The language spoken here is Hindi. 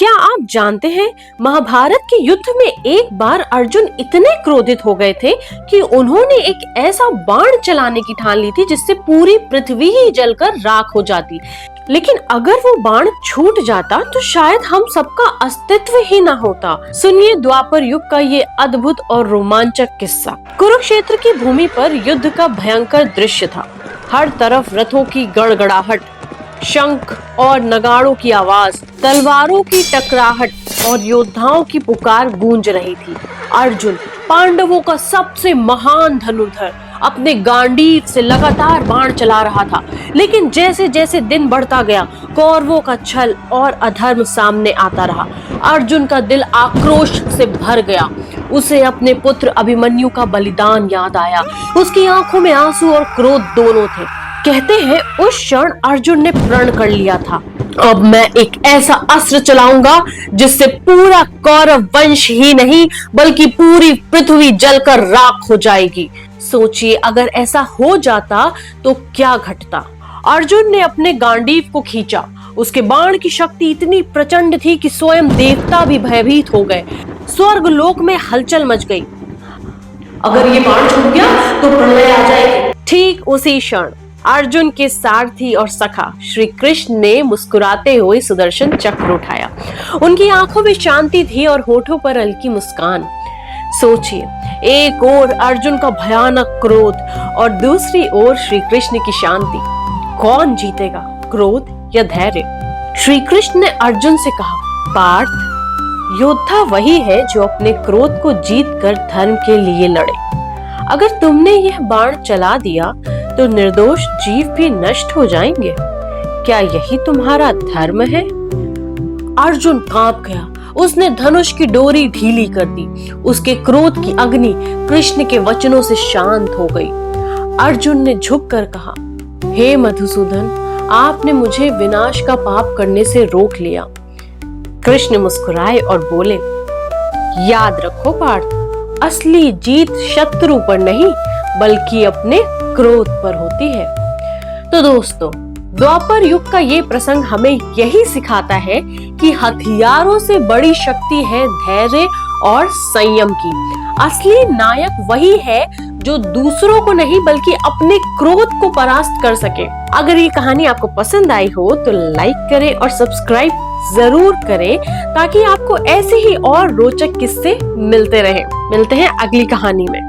क्या आप जानते हैं महाभारत के युद्ध में एक बार अर्जुन इतने क्रोधित हो गए थे कि उन्होंने एक ऐसा बाण चलाने की ठान ली थी जिससे पूरी पृथ्वी ही जलकर राख हो जाती। लेकिन अगर वो बाण छूट जाता तो शायद हम सबका अस्तित्व ही न होता। सुनिए द्वापर युग का ये अद्भुत और रोमांचक किस्सा। कुरुक्षेत्र की भूमि पर युद्ध का भयंकर दृश्य था। हर तरफ रथों की गड़गड़ाहट, शंख और नगाड़ों की आवाज, तलवारों की टकराहट और योद्धाओं की पुकार गूंज रही थी। अर्जुन, पांडवों का सबसे महान धनुर्धर, अपने गांडीव से लगातार बाण चला रहा था। लेकिन जैसे जैसे दिन बढ़ता गया, कौरवों का छल और अधर्म सामने आता रहा। अर्जुन का दिल आक्रोश से भर गया। उसे अपने पुत्र अभिमन्यु का बलिदान याद आया। उसकी आंखों में आंसू और क्रोध दोनों थे। कहते हैं उस क्षण अर्जुन ने प्रण कर लिया था, अब मैं एक ऐसा अस्त्र चलाऊंगा जिससे पूरा कौरव वंश ही नहीं बल्कि पूरी पृथ्वी जलकर राख हो जाएगी। सोचिए अगर ऐसा हो जाता तो क्या घटता। अर्जुन ने अपने गांडीव को खींचा। उसके बाण की शक्ति इतनी प्रचंड थी कि स्वयं देवता भी भयभीत हो गए। स्वर्ग लोक में हलचल मच गई। अगर ये बाण छूट गया तो प्रलय आ जाएगी। ठीक उसी क्षण अर्जुन के सारथी और सखा श्री कृष्ण ने मुस्कुराते हुए सुदर्शन चक्र उठाया। उनकी आंखों में शांति थी और होठों पर हल्की मुस्कान। सोचिए, एक ओर अर्जुन का भयानक क्रोध और दूसरी ओर श्री कृष्ण की शांति। कौन जीतेगा, क्रोध या धैर्य? श्री कृष्ण ने अर्जुन से कहा, पार्थ, योद्धा वही है जो अपने क्रोध को जीतकर धर्म के लिए लड़े। अगर तुमने यह बाण चला दिया तो निर्दोष जीव भी नष्ट हो जाएंगे। क्या यही तुम्हारा धर्म है? अर्जुन कांप गया। उसने धनुष की डोरी ढीली कर दी। उसके क्रोध की अग्नि कृष्ण के वचनों से शांत हो गई। अर्जुन ने झुककर कहा, हे मधुसूदन, आपने मुझे विनाश का पाप करने से रोक लिया। कृष्ण मुस्कुराए और बोले, याद रखो पार्थ, असली जीत शत्रु पर नहीं बल्कि अपने क्रोध पर होती है। तो दोस्तों, द्वापर युग का ये प्रसंग हमें यही सिखाता है कि हथियारों से बड़ी शक्ति है धैर्य और संयम की। असली नायक वही है जो दूसरों को नहीं बल्कि अपने क्रोध को परास्त कर सके। अगर ये कहानी आपको पसंद आई हो तो लाइक करें और सब्सक्राइब जरूर करें ताकि आपको ऐसे ही और रोचक किस्से मिलते रहें। मिलते हैं अगली कहानी में।